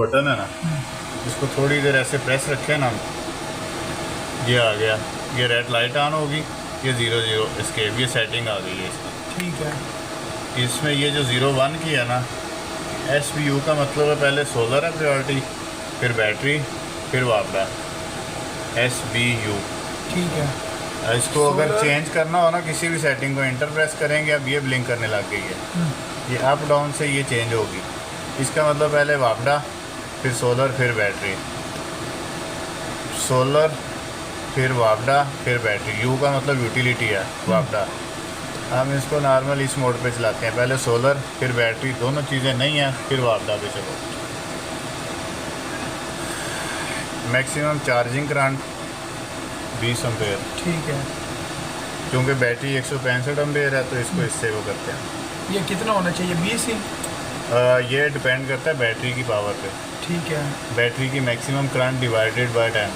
Button है ना, इसको थोड़ी देर ऐसे प्रेस रखें ना, ये आ गया, ये रेड लाइट ऑन होगी, ये 0 एस्केप, ये सेटिंग आ गई है इसकी। ठीक है। इसमें ये जो 0 1 की है ना, SBU का मतलब है पहले सोलर है प्रायोरिटी, फिर बैटरी, फिर वापडा, SBU। ठीक है। इसको अगर चेंज करना हो ना किसी भी सेटिंग को, इंटर प्रेस करेंगे, अब ये ब्लिंक करने लग गई है, ये अप डाउन से ये चेंज होगी। इसका मतलब पहले वापडा, फिर सोलर, फिर बैटरी, सोलर, फिर वापडा, फिर बैटरी। यू का मतलब यूटिलिटी है, वापडा। हम इसको नॉर्मल इस मोड पे चलाते हैं, पहले सोलर फिर बैटरी, दोनों चीज़ें नहीं हैं, फिर वापडा पे चलो। Maximum charging current 20 ampere. ठीक है। क्योंकि बैटरी 165 एम्पेयर है तो इसको इससे वो करते हैं। ये कितना होना चाहिए, 20 ही? ये डिपेंड करता है बैटरी की पावर पे। ठीक है। बैटरी की मैक्सिमम करंट डिवाइडेड बाय 10।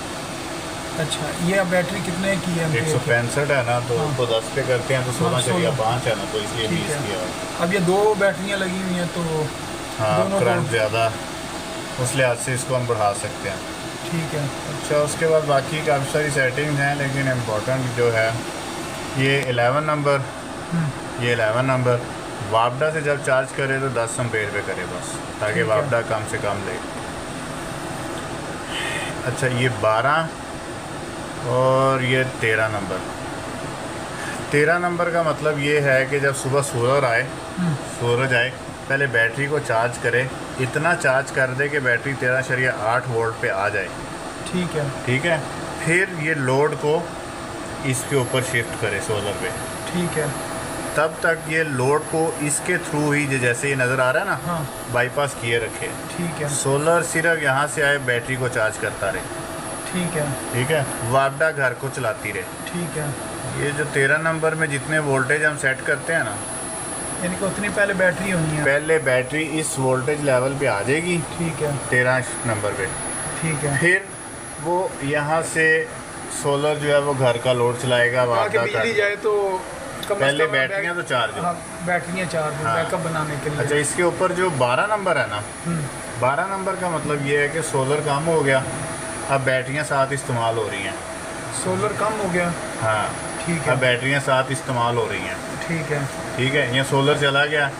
अच्छा, ये अब बैटरी कितने की है? 165 है ना, तो हाँ। उसको 10 पे करते हैं तो 16.5 है ना, तो इसलिए 20 ठीक किया। है। अब ये 2 बैटरियाँ लगी हुई हैं तो हाँ, दोनों करंट को। ज़्यादा, उस लिहाज से इसको हम बढ़ा सकते हैं। ठीक है। अच्छा, उसके बाद बाकी काफ़ी सारी सेटिंग्स हैं, लेकिन इम्पोर्टेंट जो है ये 11 नंबर, ये 11 नंबर वापडा से जब चार्ज करे तो 10 एम्पेयर पे करे बस, ताकि वापडा कम से कम ले। अच्छा, ये 12 और ये 13 नंबर। 13 नंबर का मतलब ये है कि जब सुबह सूरज आए, पहले बैटरी को चार्ज करे, इतना चार्ज कर दे कि बैटरी 13.8 वोल्ट पे आ जाए। ठीक है। ठीक है, फिर ये लोड को इसके ऊपर शिफ्ट करे सोलर पे। ठीक है। तब तक ये लोड को इसके थ्रू ही जैसे ये नज़र आ रहा है ना, हाँ। बाईपास किए रखे। ठीक है। सोलर सिर्फ यहाँ से आए, बैटरी को चार्ज करता रहे। ठीक है। ठीक है, वापडा घर को चलाती रहे। ठीक है। ये जो 13 नंबर में जितने वोल्टेज हम सेट करते हैं ना, यानी कि उतनी पहले बैटरी होनी है। पहले बैटरी इस वोल्टेज लेवल पे आ जाएगी। ठीक है। 13 नंबर पे। ठीक है। फिर वो यहाँ से सोलर जो है वो घर का लोड चलाएगा, वापडा का। बिजली जाए तो पहले बैटरियाँ तो चार्ज हो। हाँ, बैटरियाँ चार्ज हो, हाँ। बैकअप बनाने के लिए। अच्छा, इसके ऊपर जो 12 नंबर है ना, 12 नंबर का मतलब ये है कि सोलर कम हो गया, अब बैटरियाँ साथ इस्तेमाल हो रही हैं। सोलर कम हो गया। हाँ, ठीक है। अब बैटरियाँ साथ इस्तेमाल हो रही हैं। ठीक है। ठीक है, ये सोलर चला गया,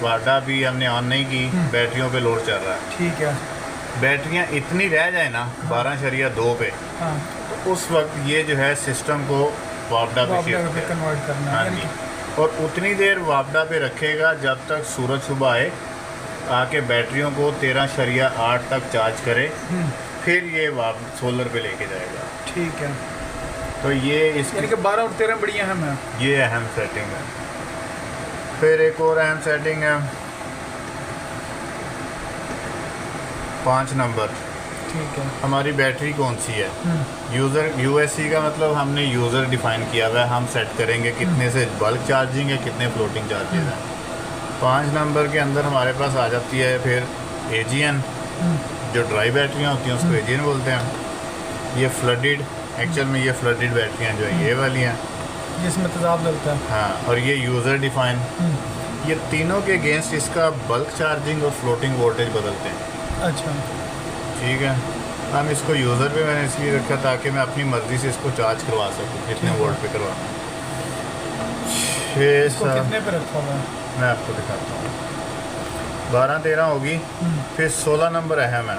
वापडा भी हमने ऑन नहीं की, बैटरियों पे लोड चल रहा है। ठीक है। बैटरियाँ इतनी रह जाए ना 12.2 पे, हाँ, तो उस वक्त ये जो है सिस्टम को वापडा पे शिफ्ट पे कन्वर्ट करना है। हाँ यानी जी, और उतनी देर वापडा पे रखेगा जब तक सूरज सुबह आए, आके बैटरियों को 13.8 तक चार्ज करे, फिर ये सोलर पे लेके जाएगा। ठीक है। तो ये इसकी, यानी कि 12 और 13 बड़ी अहम है। ये अहम सेटिंग है। फिर एक और अहम सेटिंग है 5 नंबर। ठीक है। हमारी बैटरी कौन सी है, यूज़र USC का मतलब हमने यूज़र डिफ़ाइन किया हुआ है, हम सेट करेंगे कितने से बल्क चार्जिंग है, कितने फ्लोटिंग चार्जेस हैं। 5 नंबर के अंदर हमारे पास आ जाती है फिर AGN, जो ड्राई बैटरियाँ होती हैं उसको AGN बोलते हैं। ये फ्लडेड, एक्चुअल में ये फ्लडेड बैटरियाँ जो है ये वाली हैं, जिसमें तेजाब लगता है। हाँ, और ये यूज़र डिफ़ाइन। ये तीनों के अगेंस्ट इसका बल्क चार्जिंग और फ्लोटिंग वोल्टेज बदलते हैं। अच्छा। ठीक है, हम इसको यूज़र पे मैंने इसलिए रखा ताकि मैं अपनी मर्ज़ी से इसको चार्ज करवा सकूँ, कितने वोल्ट पे करवाना। इसको कितने पे रखा हुआ है? मैं आपको दिखाता हूँ। 12-13 होगी। फिर 16 नंबर अहम है,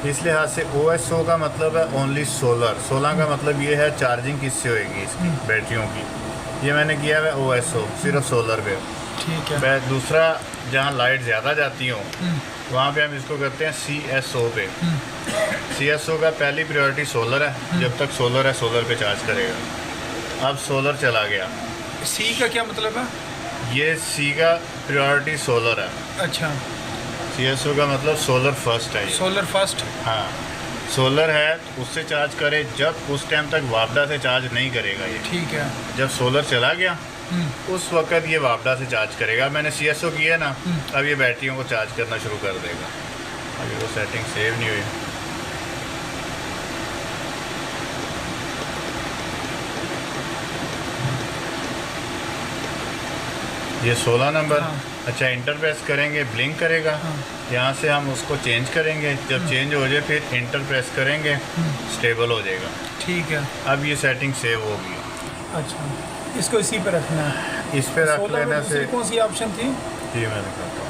इस लिहाज से OSO का मतलब है ओनली सोलर। 16 का मतलब ये है चार्जिंग किससे होएगी इसकी बैटरियों की, ये मैंने किया है OSO सिर्फ सोलर पे। ठीक है। मैं दूसरा जहाँ लाइट ज़्यादा जाती हो वहाँ पे हम इसको करते हैं CSO पे। CSO का पहली प्रायोरिटी सोलर है, जब तक सोलर है सोलर पे चार्ज करेगा। अब सोलर चला गया, सी का क्या मतलब है? ये C का प्रायोरिटी सोलर है। अच्छा, CSO का मतलब सोलर फर्स्ट है ये। Solar first. हाँ, सोलर है उससे चार्ज करे, जब उस टाइम तक वापडा से चार्ज नहीं करेगा ये। ठीक है। जब सोलर चला गया उस वक़्त ये वापडा से चार्ज करेगा। मैंने CSO किया ना, अब ये बैटरियों को चार्ज करना शुरू कर देगा। अभी वो सेटिंग सेव नहीं हुई। ये 16 नंबर। हाँ। अच्छा, इंटर प्रेस करेंगे, ब्लिंक करेगा। हाँ। यहाँ से हम उसको चेंज करेंगे, जब चेंज हो जाए फिर इंटर प्रेस करेंगे, स्टेबल हो जाएगा। ठीक है। अब ये सेटिंग सेव होगी। अच्छा, इसको इसी पे रखना है। इस पे रख 16 में लेने से दूसरी कौन सी ऑप्शन थी? जी मैं दिखाता हूँ।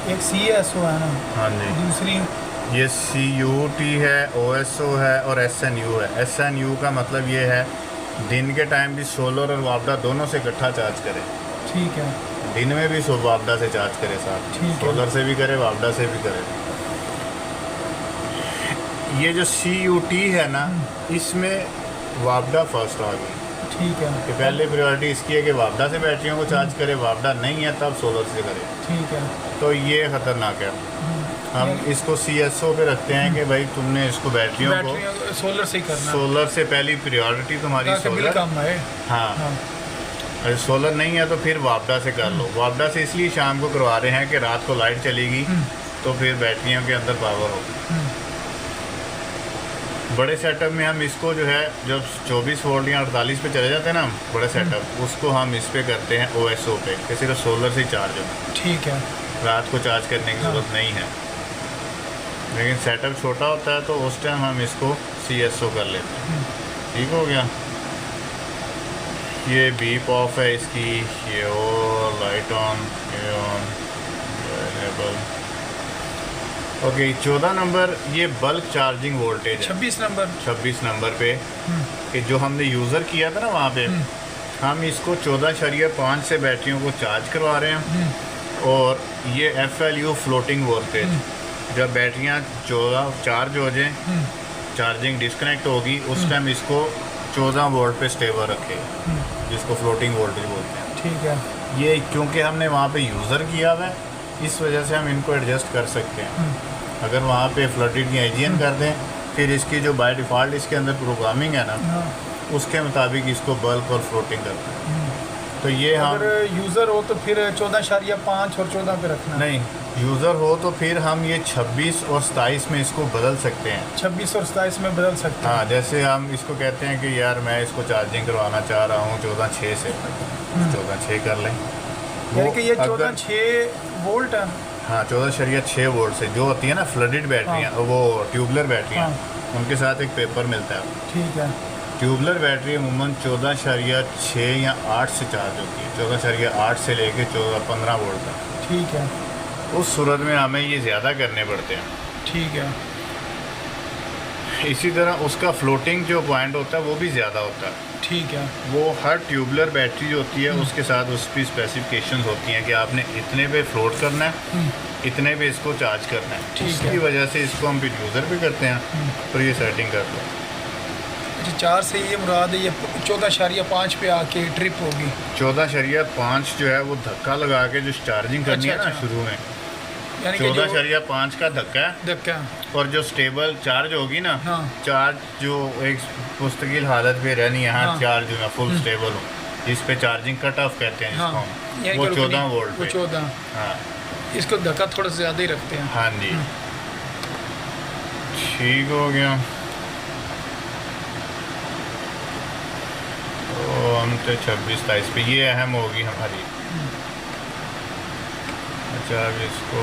एक CSO है ना, हाँ जी, दूसरी ये CUT है, OSO है और SNU है। SNU का मतलब ये है दिन के टाइम भी सोलर और वापडा दोनों से इकट्ठा चार्ज करे, ठीक है। दिन में भी वापडा से चार्ज करे साथ, ठीक है। सोलर से भी करे, वापडा से भी करे। ये जो CUT है ना, इसमें वापडा फर्स्ट आ गई ठीक है। कि पहले प्रायोरिटी इसकी है कि वापडा से बैटरियों को चार्ज करे, वापडा नहीं है तब सोलर से करे। ठीक है। तो ये ख़तरनाक है। हम इसको CSO पे रखते हैं कि भाई तुमने इसको बैटरियों को सोलर से ही करना है, सोलर से पहली प्रायोरिटी तुम्हारी ताकि बिल सोलर। कम आए। हाँ, हाँ। अगर सोलर नहीं है तो फिर वापडा से कर लो। वापडा से इसलिए शाम को करवा रहे हैं कि रात को लाइट चलेगी तो फिर बैटरियों के अंदर पावर होगी। बड़े सेटअप में हम इसको जो है जब 24 वोल्ट या 48 पे चले जाते हैं ना हम, बड़े सेटअप, उसको हम इस पे करते हैं OSO पे कि सिर्फ सोलर से ही चार्ज हो, ठीक है। रात को चार्ज करने की ज़रूरत नहीं है। लेकिन सेटअप छोटा होता है तो उस टाइम हम इसको CSO कर लेते हैं। ठीक हो गया। ये बीप ऑफ है इसकी, ये और लाइट ऑन, ये ऑन, एनेबल। ओके, 14 नंबर ये बल्क चार्जिंग वोल्टेज है। 26 नंबर 26 नंबर पे कि जो हमने यूज़र किया था ना वहाँ पे, हम इसको 14.5 से बैटरियों को चार्ज करवा रहे हैं। और ये FLU फ्लोटिंग वोल्टेज, जब बैटरियाँ 14 चार्ज हो जाएं, चार्जिंग डिस्कनेक्ट होगी, उस टाइम इसको 14 वोल्ट पे स्टेबल रखे, जिसको फ्लोटिंग वोल्टेज बोलते हैं। ठीक है। ये क्योंकि हमने वहाँ पे यूज़र किया हुआ है, इस वजह से हम इनको एडजस्ट कर सकते हैं। अगर वहाँ पे फ्लडेड या AGN कर दें, फिर इसकी जो बाय डिफ़ॉल्ट इसके अंदर प्रोग्रामिंग है ना, हाँ। उसके मुताबिक इसको बल्क और फ्लोटिंग करते हैं। तो ये हम अगर यूज़र हो तो फिर 14.5 और 14 पे रखना है। नहीं, यूज़र हो तो फिर हम ये 26 और 27 में इसको बदल सकते हैं। 26 और 27 में बदल सकते हैं। हाँ, जैसे हम इसको कहते हैं कि यार मैं इसको चार्जिंग करवाना चाह रहा हूँ 14.6 से, 14.6 कर लें। यानी कि ये अगर- 14.6 वोल्ट है। हाँ, 14.6 वोल्ट से जो होती है ना फ्लडेड बैटरियाँ, वो ट्यूबलर बैटरियाँ, उनके साथ एक पेपर मिलता है। ठीक है। ट्यूबलर बैटरी अमूमन 14.6 या 8 से चार्ज होती है, 14.8 से लेके 15 वोल्ट तक। ठीक है। उस सूरत में हमें ये ज़्यादा करने पड़ते हैं। ठीक है। इसी तरह उसका फ्लोटिंग जो पॉइंट होता है वो भी ज़्यादा होता है। ठीक है। वो हर ट्यूबलर बैटरी जो होती है उसके साथ उसकी स्पेसिफिकेशंस होती हैं कि आपने इतने पे फ्लोट करना है, इतने पे इसको चार्ज करना है। ठीक उसकी है। वजह से इसको हम फिर यूज़र पे करते हैं, तो ये सेटिंग कर दो। अच्छा, 4 से ये मुराद है, ये 14.5 पे आके ट्रिप होगी। 14.5 जो है वो धक्का लगा के जो चार्जिंग करनी है ना अच्छा। शुरू में, यानी कि जो 14.5 का धक्का है। धक्का। और जो स्टेबल चार्ज होगी ना, हाँ। चार्ज जो एक मुस्तकिल हालत पे रहनी है, हाँ। चार्ज जो है फुल स्टेबल हो, जिस पे चार्जिंग कट ऑफ कहते हैं हाँ। जिसको यानी हम, वो कि 14 रुकनी- वोल्ट वो पे। 14। हाँ इसको धक्का थोड़ा सा ज़्यादा ही रखते हैं। हाँ जी, ठीक हो गया। तो हम तो 26-27 पे ये अहम होगी हमारी। अच्छा, अब इसको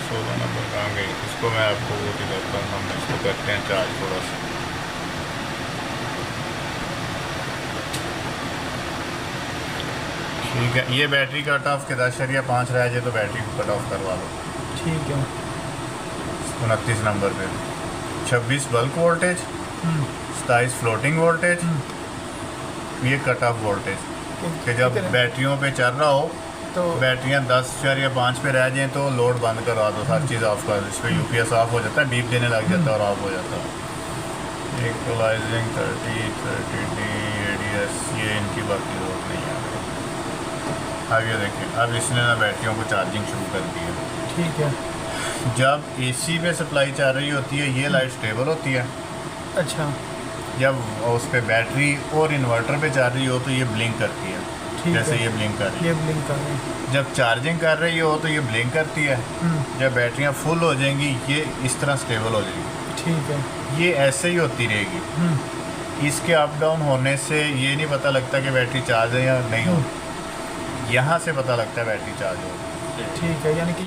16 नंबर कहाँ गई, इसको मैं आपको वो दिखाता हूँ। हम इसको करते हैं चार्ज थोड़ा सा। ठीक है, ये बैटरी कट ऑफ के 10.5 रह जाए तो बैटरी को कट ऑफ करवा लो। ठीक है। 29 नंबर पे 26 बल्क वोल्टेज, 27 फ्लोटिंग वोल्टेज, ये कट ऑफ वोल्टेज कि जब कितने? बैटरियों पे चल रहा हो, तो बैटरियाँ 10.5 पे रह जाएँ तो लोड बंद करवा दो, हर चीज़ ऑफ कर दो। इस पर UPS ऑफ हो जाता है, बीप देने लग जाता है और ऑफ हो जाता है। इक्वलाइजिंग 30D ADS, ये इनकी बाकी जरूरत नहीं है। अब ये देखिए, अब इसने ना बैटरियों को चार्जिंग शुरू कर दी है। ठीक है। जब AC पे सप्लाई चल रही होती है ये लाइट स्टेबल होती है। अच्छा। जब उस पे बैटरी और इन्वर्टर पे चल रही हो तो ये ब्लिंक करती है, ठीक जैसे है। ये ब्लिंक कर रही है। ये ब्लिंक कर रहे हैं। जब चार्जिंग कर रही हो तो ये ब्लिंक करती है। जब बैटरियाँ फुल हो जाएंगी ये इस तरह स्टेबल हो जाएगी। ठीक है। ये ऐसे ही होती रहेगी। इसके अप डाउन होने से ये नहीं पता लगता कि बैटरी चार्ज है या नहीं हो, यहाँ से पता लगता है बैटरी चार्ज हो। ठीक है, यानी कि